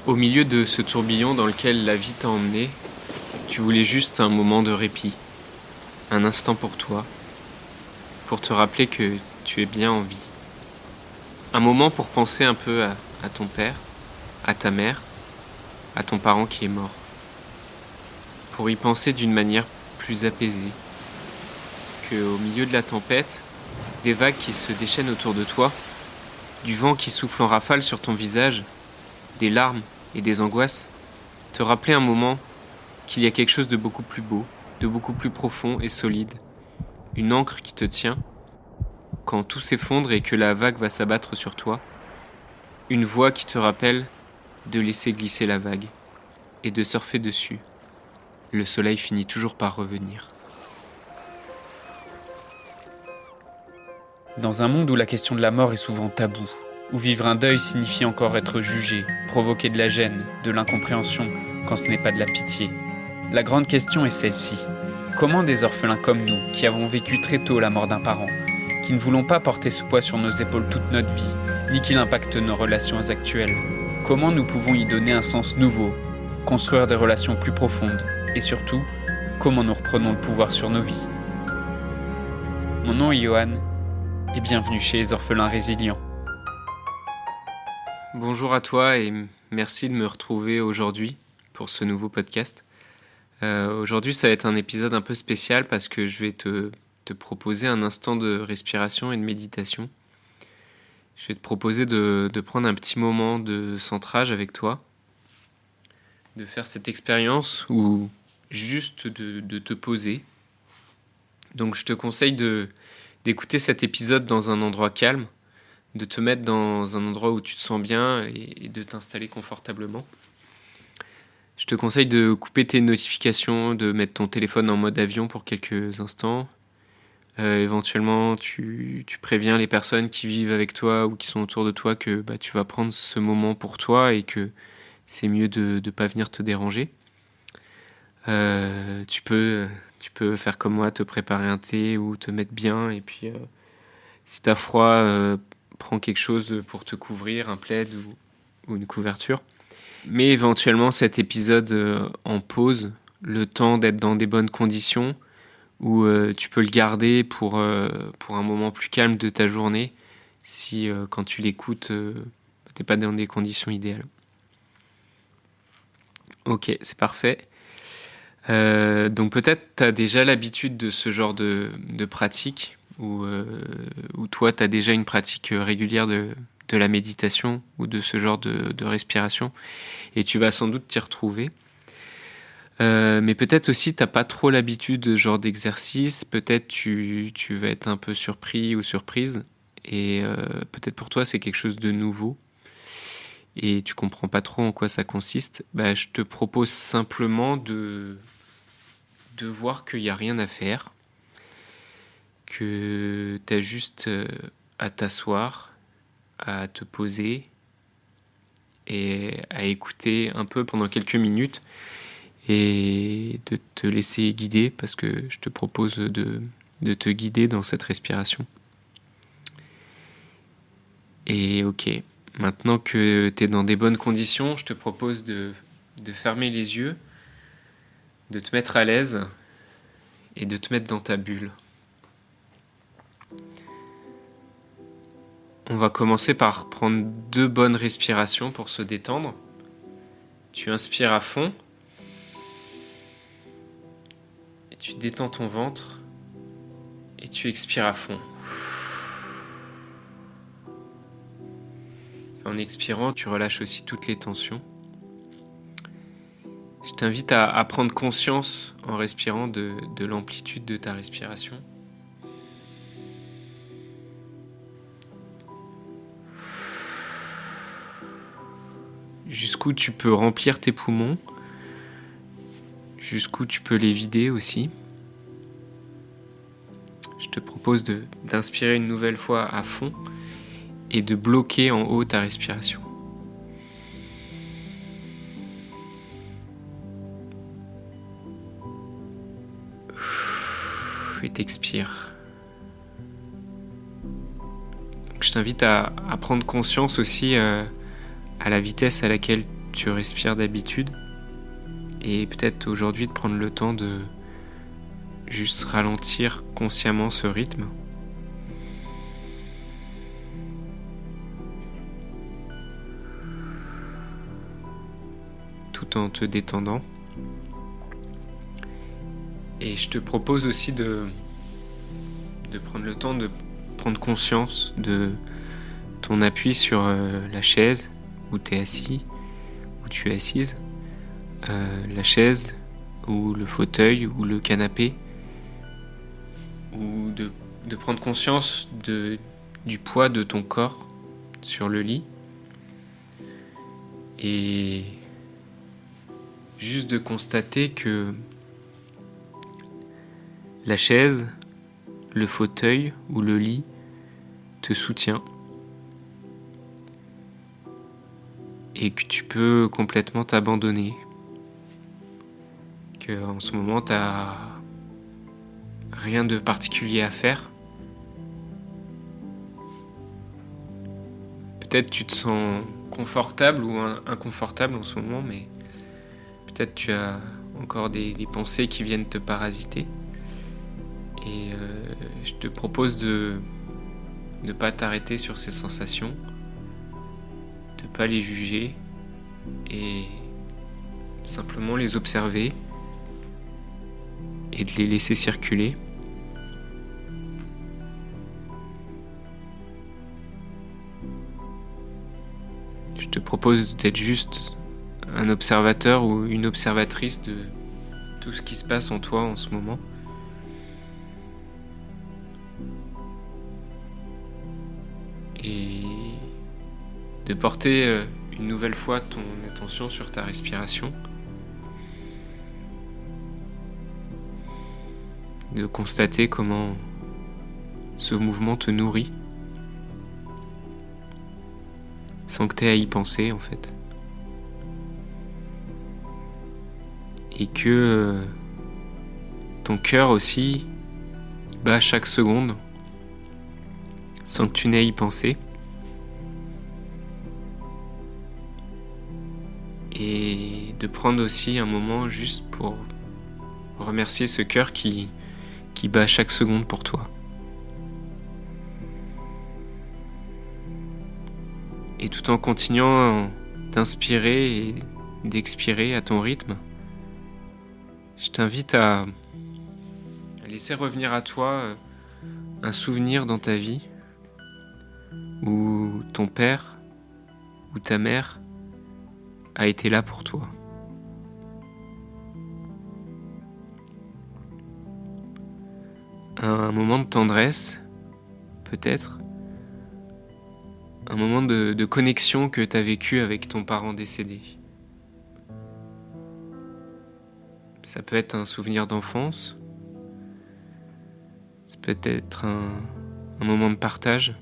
Au milieu de ce tourbillon dans lequel la vie t'a emmené, tu voulais juste un moment de répit, un instant pour toi, pour te rappeler que tu es bien en vie. Un moment pour penser un peu à ton père, à ta mère, à ton parent qui est mort. Pour y penser d'une manière plus apaisée. Qu'au milieu de la tempête, des vagues qui se déchaînent autour de toi, du vent qui souffle en rafale sur ton visage, des larmes et des angoisses, te rappeler un moment qu'il y a quelque chose de beaucoup plus beau, de beaucoup plus profond et solide. Une ancre qui te tient quand tout s'effondre et que la vague va s'abattre sur toi. Une voix qui te rappelle de laisser glisser la vague et de surfer dessus. Le soleil finit toujours par revenir. Dans un monde où la question de la mort est souvent taboue, où vivre un deuil signifie encore être jugé, provoquer de la gêne, de l'incompréhension, quand ce n'est pas de la pitié, la grande question est celle-ci. Comment des orphelins comme nous, qui avons vécu très tôt la mort d'un parent, qui ne voulons pas porter ce poids sur nos épaules toute notre vie, ni qu'il impacte nos relations actuelles, comment nous pouvons y donner un sens nouveau, construire des relations plus profondes, et surtout, comment nous reprenons le pouvoir sur nos vies. Mon nom est Johan, et bienvenue chez les Orphelins Résilients. Bonjour à toi et merci de me retrouver aujourd'hui pour ce nouveau podcast. Aujourd'hui, ça va être un épisode un peu spécial parce que je vais te proposer un instant de respiration et de méditation. Je vais te proposer de prendre un petit moment de centrage avec toi, de faire cette expérience ou juste de te poser. Donc je te conseille d'écouter cet épisode dans un endroit calme, de te mettre dans un endroit où tu te sens bien et de t'installer confortablement. Je te conseille de couper tes notifications, de mettre ton téléphone en mode avion pour quelques instants. Éventuellement, tu préviens les personnes qui vivent avec toi ou qui sont autour de toi que tu vas prendre ce moment pour toi et que c'est mieux de ne pas venir te déranger. Tu peux faire comme moi, te préparer un thé ou te mettre bien. Et puis, si t'as froid, prends quelque chose pour te couvrir, un plaid ou une couverture. Mais éventuellement, cet épisode en pause, le temps d'être dans des bonnes conditions, où tu peux le garder pour un moment plus calme de ta journée, si quand tu l'écoutes, t'es pas dans des conditions idéales. Ok, c'est parfait. Donc peut-être tu as déjà l'habitude de ce genre de pratique, ou toi tu as déjà une pratique régulière de la méditation ou de ce genre de respiration, et tu vas sans doute t'y retrouver. Mais peut-être aussi t'as pas trop l'habitude de ce genre d'exercice, peut-être tu vas être un peu surpris ou surprise, et peut-être pour toi c'est quelque chose de nouveau, et tu comprends pas trop en quoi ça consiste. Je te propose simplement de voir qu'il n'y a rien à faire, que tu as juste à t'asseoir, à te poser et à écouter un peu pendant quelques minutes et de te laisser guider, parce que je te propose de te guider dans cette respiration. Et ok, maintenant que tu es dans des bonnes conditions, je te propose de fermer les yeux, de te mettre à l'aise et de te mettre dans ta bulle. On va commencer par prendre 2 bonnes respirations pour se détendre. Tu inspires à fond et tu détends ton ventre et tu expires à fond. En expirant, tu relâches aussi toutes les tensions. Je t'invite à prendre conscience en respirant de l'amplitude de ta respiration. Jusqu'où tu peux remplir tes poumons, jusqu'où tu peux les vider aussi. Je te propose d'inspirer une nouvelle fois à fond et de bloquer en haut ta respiration. Et t'expires. Je t'invite à prendre conscience aussi à la vitesse à laquelle tu respires d'habitude. Et peut-être aujourd'hui de prendre le temps de juste ralentir consciemment ce rythme. Tout en te détendant. Et je te propose aussi de prendre le temps de prendre conscience de ton appui sur la chaise où tu es assis, où tu es assise, la chaise ou le fauteuil ou le canapé, ou de prendre conscience du poids de ton corps sur le lit et juste de constater que la chaise, le fauteuil ou le lit te soutient et que tu peux complètement t'abandonner, que en ce moment t'as rien de particulier à faire. Peut-être tu te sens confortable ou inconfortable en ce moment, mais peut-être tu as encore des pensées qui viennent te parasiter. Et je te propose de ne pas t'arrêter sur ces sensations, de ne pas les juger et simplement les observer et de les laisser circuler. Je te propose d'être juste un observateur ou une observatrice de tout ce qui se passe en toi en ce moment. Et de porter une nouvelle fois ton attention sur ta respiration. De constater comment ce mouvement te nourrit sans que tu aies à y penser en fait. Et que ton cœur aussi bat chaque seconde sans que tu n'aies à y penser. Et de prendre aussi un moment juste pour remercier ce cœur qui bat chaque seconde pour toi. Et tout en continuant d'inspirer et d'expirer à ton rythme, je t'invite à laisser revenir à toi un souvenir dans ta vie où ton père ou ta mère a été là pour toi. Un moment de tendresse, peut-être. Un moment de connexion que tu as vécu avec ton parent décédé. Ça peut être un souvenir d'enfance. Ça peut être un moment de partage.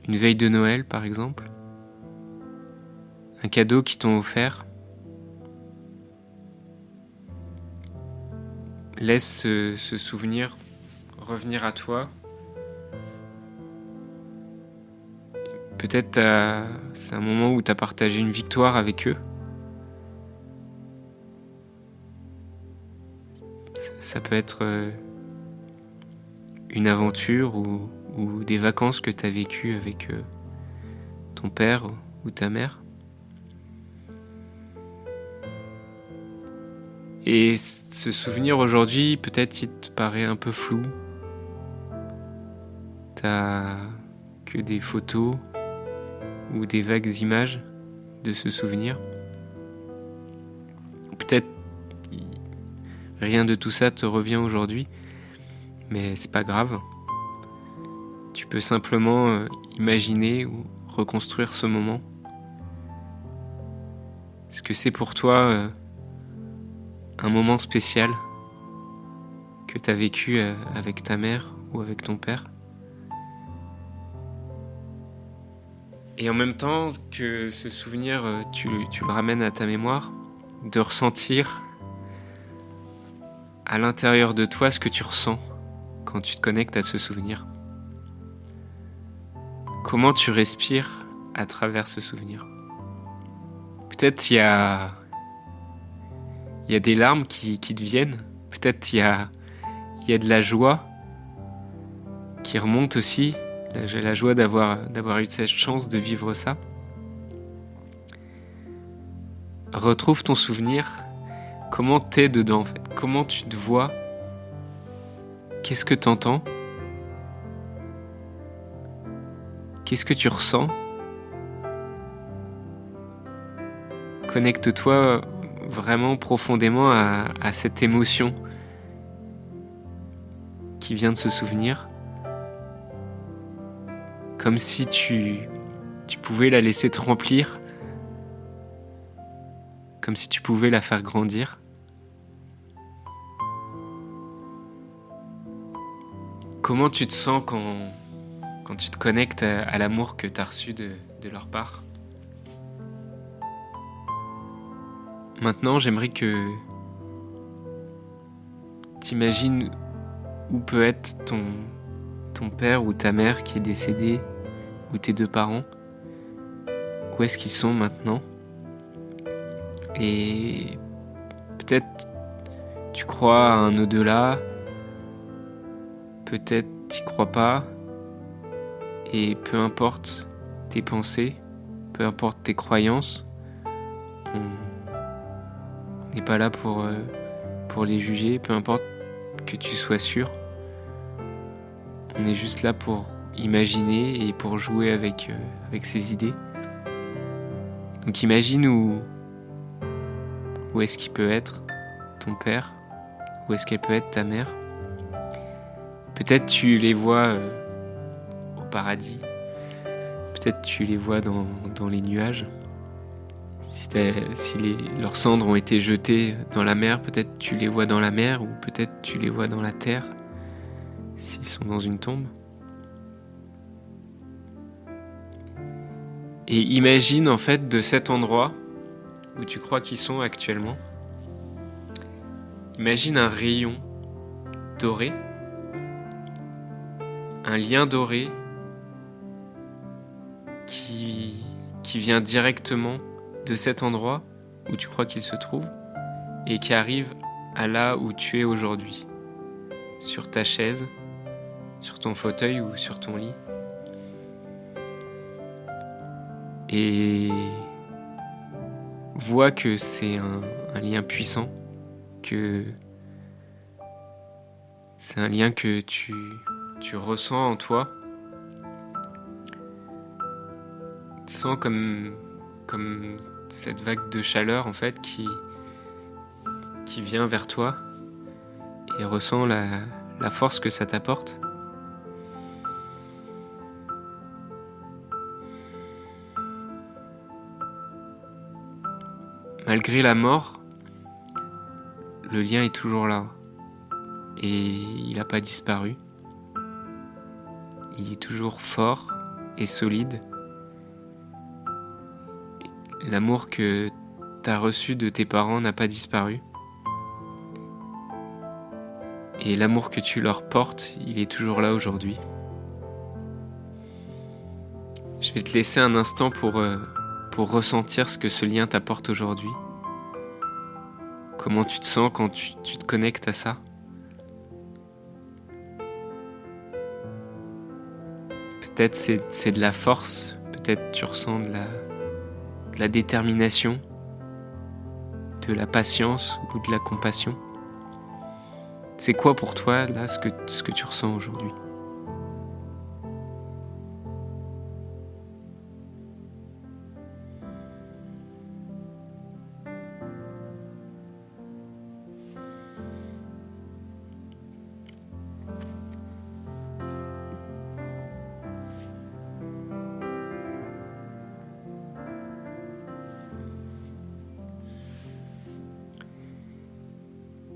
Une veille de Noël, par exemple. Un cadeau qu'ils t'ont offert. Laisse ce souvenir revenir à toi. Peut-être c'est un moment où tu as partagé une victoire avec eux. Ça peut être une aventure ou des vacances que tu as vécues avec ton père ou ta mère. Et ce souvenir aujourd'hui, peut-être il te paraît un peu flou. T'as que des photos ou des vagues images de ce souvenir. Peut-être rien de tout ça te revient aujourd'hui, mais c'est pas grave. Tu peux simplement imaginer ou reconstruire ce moment. Est-ce que c'est pour toi un moment spécial que tu as vécu avec ta mère ou avec ton père? Et en même temps que ce souvenir, tu le ramènes à ta mémoire, de ressentir à l'intérieur de toi ce que tu ressens quand tu te connectes à ce souvenir. Comment tu respires à travers ce souvenir? Peut-être il y a des larmes qui te viennent. Peut-être il y a de la joie qui remonte aussi. La joie d'avoir eu cette chance de vivre ça. Retrouve ton souvenir. Comment t'es dedans en fait? Comment tu te vois? Qu'est-ce que t'entends? Qu'est-ce que tu ressens? Connecte-toi vraiment profondément à cette émotion qui vient de se souvenir. Comme si tu pouvais la laisser te remplir. Comme si tu pouvais la faire grandir. Comment tu te sens quand tu te connectes à l'amour que tu as reçu de leur part? Maintenant, j'aimerais que t'imagines où peut être ton père ou ta mère qui est décédé, ou tes deux parents. Où est-ce qu'ils sont maintenant? Et peut-être tu crois à un au-delà, peut-être t'y crois pas, et peu importe tes pensées, peu importe tes croyances, on n'est pas là pour les juger, peu importe que tu sois sûr. On est juste là pour imaginer et pour jouer avec ces idées. Donc imagine où est-ce qu'il peut être ton père, où est-ce qu'elle peut être ta mère. Peut-être tu les vois au paradis, peut-être tu les vois dans les nuages. Si leurs cendres ont été jetées dans la mer, peut-être tu les vois dans la mer, ou peut-être tu les vois dans la terre, s'ils sont dans une tombe. Et imagine en fait de cet endroit où tu crois qu'ils sont actuellement, imagine un rayon doré, un lien doré qui vient directement de cet endroit où tu crois qu'il se trouve et qui arrive à là où tu es aujourd'hui, sur ta chaise, sur ton fauteuil ou sur ton lit. Et vois que c'est un lien puissant, que c'est un lien que tu ressens en toi. Tu sens comme cette vague de chaleur en fait qui vient vers toi et ressens la force que ça t'apporte. Malgré la mort, le lien est toujours là et il n'a pas disparu. Il est toujours fort et solide. L'amour que tu as reçu de tes parents n'a pas disparu. Et l'amour que tu leur portes, il est toujours là aujourd'hui. Je vais te laisser un instant pour ressentir ce que ce lien t'apporte aujourd'hui. Comment tu te sens quand tu te connectes à ça? Peut-être c'est de la force, peut-être tu ressens de la détermination, de la patience ou de la compassion. C'est quoi pour toi là ce que tu ressens aujourd'hui?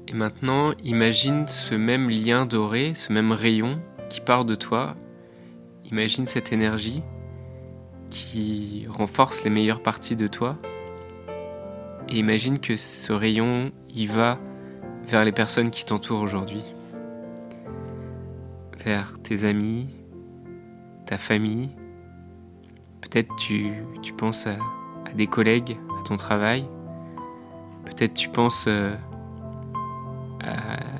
Et maintenant, imagine ce même lien doré, ce même rayon qui part de toi. Imagine cette énergie qui renforce les meilleures parties de toi. Et imagine que ce rayon, il va vers les personnes qui t'entourent aujourd'hui. Vers tes amis, ta famille. Peut-être tu penses à des collègues, à ton travail. Peut-être tu penses à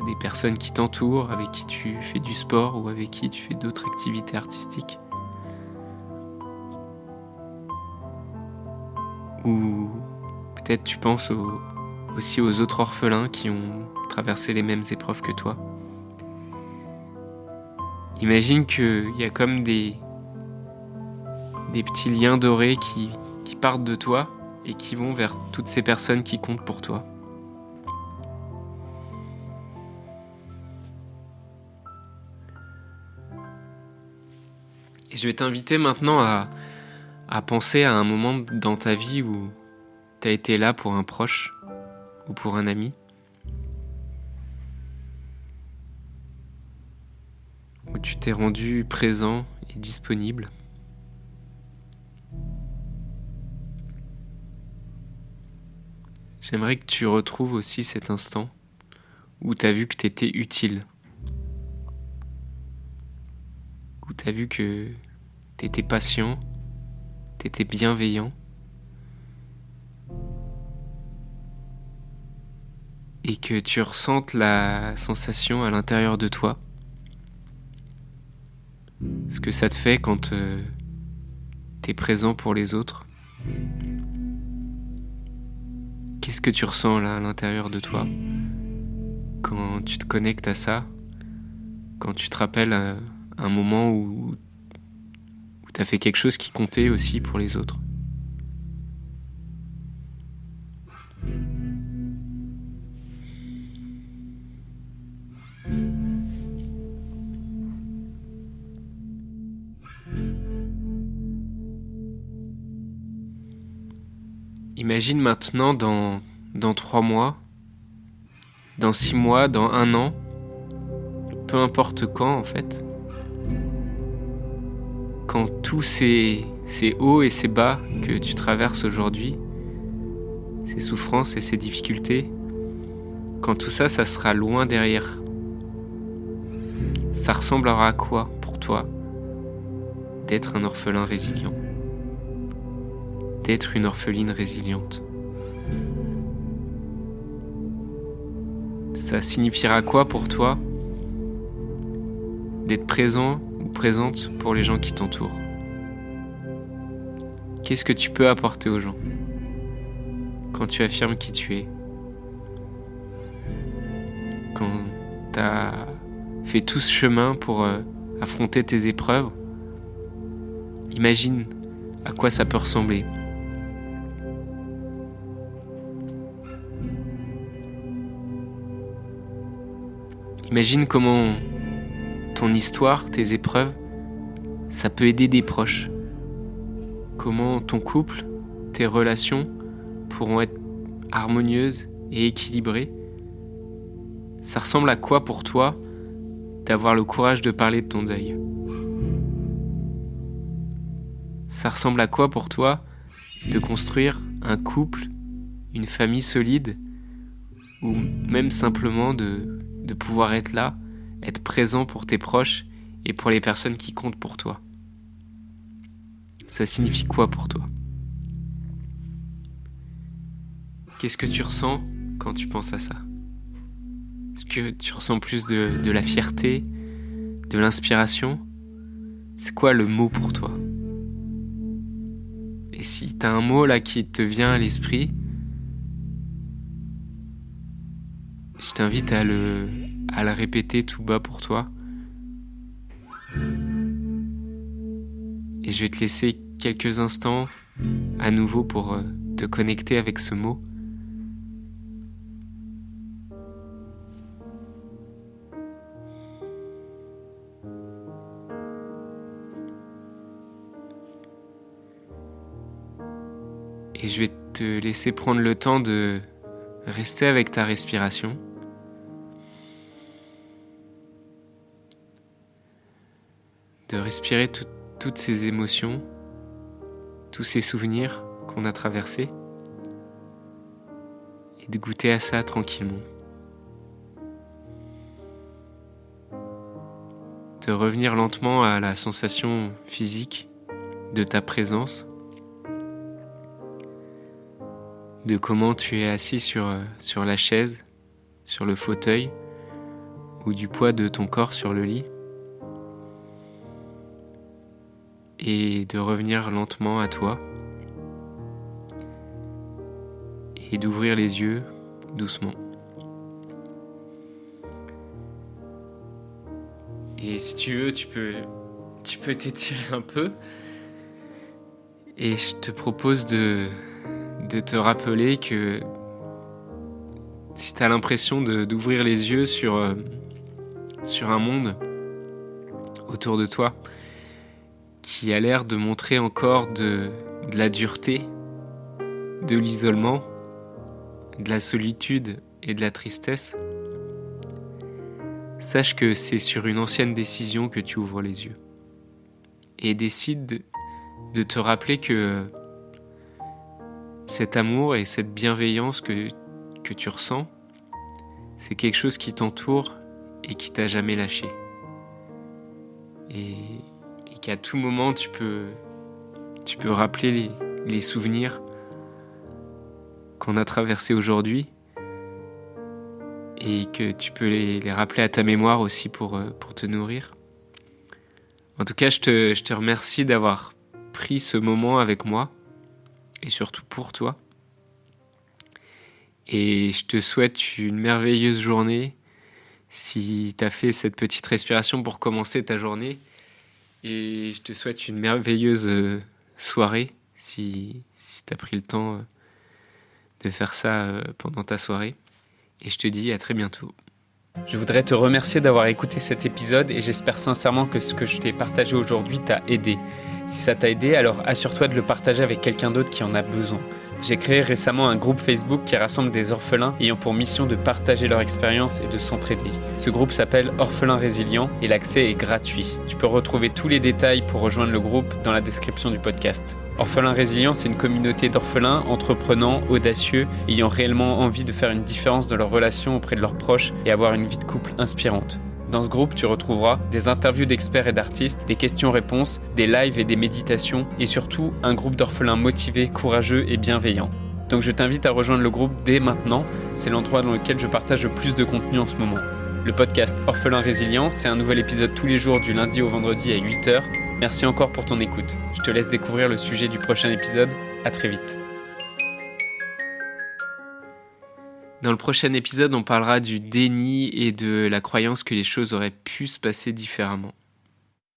des personnes qui t'entourent, avec qui tu fais du sport ou avec qui tu fais d'autres activités artistiques. Ou peut-être tu penses aussi aux autres orphelins qui ont traversé les mêmes épreuves que toi. Imagine qu'il y a comme des petits liens dorés qui partent de toi et qui vont vers toutes ces personnes qui comptent pour toi. Et je vais t'inviter maintenant à penser à un moment dans ta vie où tu as été là pour un proche ou pour un ami, où tu t'es rendu présent et disponible. J'aimerais que tu retrouves aussi cet instant où tu as vu que tu étais utile, où tu as vu que tu étais patient, tu étais bienveillant, et que tu ressentes la sensation à l'intérieur de toi, ce que ça te fait quand tu es présent pour les autres. Qu'est-ce que tu ressens là à l'intérieur de toi quand tu te connectes à ça, quand tu te rappelles un moment où tu as fait quelque chose qui comptait aussi pour les autres? Imagine maintenant dans 3 mois, dans 6 mois, dans 1 an, peu importe quand en fait, quand tous ces hauts et ces bas que tu traverses aujourd'hui, ces souffrances et ces difficultés, quand tout ça, ça sera loin derrière, ça ressemblera à quoi pour toi d'être un orphelin résilient, d'être une orpheline résiliente? Ça signifiera quoi pour toi d'être présent ou présente pour les gens qui t'entourent? Qu'est-ce que tu peux apporter aux gens quand tu affirmes qui tu es? Quand tu as fait tout ce chemin pour affronter tes épreuves, imagine à quoi ça peut ressembler. Imagine comment ton histoire, tes épreuves, ça peut aider des proches. Comment ton couple, tes relations pourront être harmonieuses et équilibrées. Ça ressemble à quoi pour toi d'avoir le courage de parler de ton deuil? Ça ressemble à quoi pour toi de construire un couple, une famille solide, ou même simplement de pouvoir être là, être présent pour tes proches et pour les personnes qui comptent pour toi? Ça signifie quoi pour toi? Qu'est-ce que tu ressens quand tu penses à ça? Est-ce que tu ressens plus de la fierté, de l'inspiration? C'est quoi le mot pour toi? Et si t'as un mot là qui te vient à l'esprit, je t'invite à le répéter tout bas pour toi. Et je vais te laisser quelques instants à nouveau pour te connecter avec ce mot. Et je vais te laisser prendre le temps de rester avec ta respiration. De respirer toutes ces émotions, tous ces souvenirs qu'on a traversés, et de goûter à ça tranquillement. De revenir lentement à la sensation physique de ta présence, de comment tu es assis sur la chaise, sur le fauteuil, ou du poids de ton corps sur le lit, et de revenir lentement à toi, et d'ouvrir les yeux doucement. Et si tu veux, tu peux t'étirer un peu, et je te propose de te rappeler que si tu as l'impression d'ouvrir les yeux sur un monde autour de toi qui a l'air de montrer encore de la dureté, de l'isolement, de la solitude et de la tristesse, sache que c'est sur une ancienne décision que tu ouvres les yeux. Et décide de te rappeler que cet amour et cette bienveillance que tu ressens, c'est quelque chose qui t'entoure et qui t'a jamais lâché. Et qu'à tout moment, tu peux rappeler les souvenirs qu'on a traversés aujourd'hui et que tu peux les rappeler à ta mémoire aussi pour te nourrir. En tout cas, je te remercie d'avoir pris ce moment avec moi et surtout pour toi. Et je te souhaite une merveilleuse journée si tu as fait cette petite respiration pour commencer ta journée. Et je te souhaite une merveilleuse soirée si tu as pris le temps de faire ça pendant ta soirée. Et je te dis à très bientôt. Je voudrais te remercier d'avoir écouté cet épisode et j'espère sincèrement que ce que je t'ai partagé aujourd'hui t'a aidé. Si ça t'a aidé, alors assure-toi de le partager avec quelqu'un d'autre qui en a besoin. J'ai créé récemment un groupe Facebook qui rassemble des orphelins ayant pour mission de partager leur expérience et de s'entraider. Ce groupe s'appelle Orphelins Résilients et l'accès est gratuit. Tu peux retrouver tous les détails pour rejoindre le groupe dans la description du podcast. Orphelins Résilients, c'est une communauté d'orphelins entreprenants, audacieux, ayant réellement envie de faire une différence dans leurs relations auprès de leurs proches et avoir une vie de couple inspirante. Dans ce groupe, tu retrouveras des interviews d'experts et d'artistes, des questions-réponses, des lives et des méditations, et surtout un groupe d'orphelins motivés, courageux et bienveillants. Donc je t'invite à rejoindre le groupe dès maintenant, c'est l'endroit dans lequel je partage le plus de contenu en ce moment. Le podcast Orphelins Résilients, c'est un nouvel épisode tous les jours du lundi au vendredi à 8h. Merci encore pour ton écoute. Je te laisse découvrir le sujet du prochain épisode. À très vite. Dans le prochain épisode, on parlera du déni et de la croyance que les choses auraient pu se passer différemment.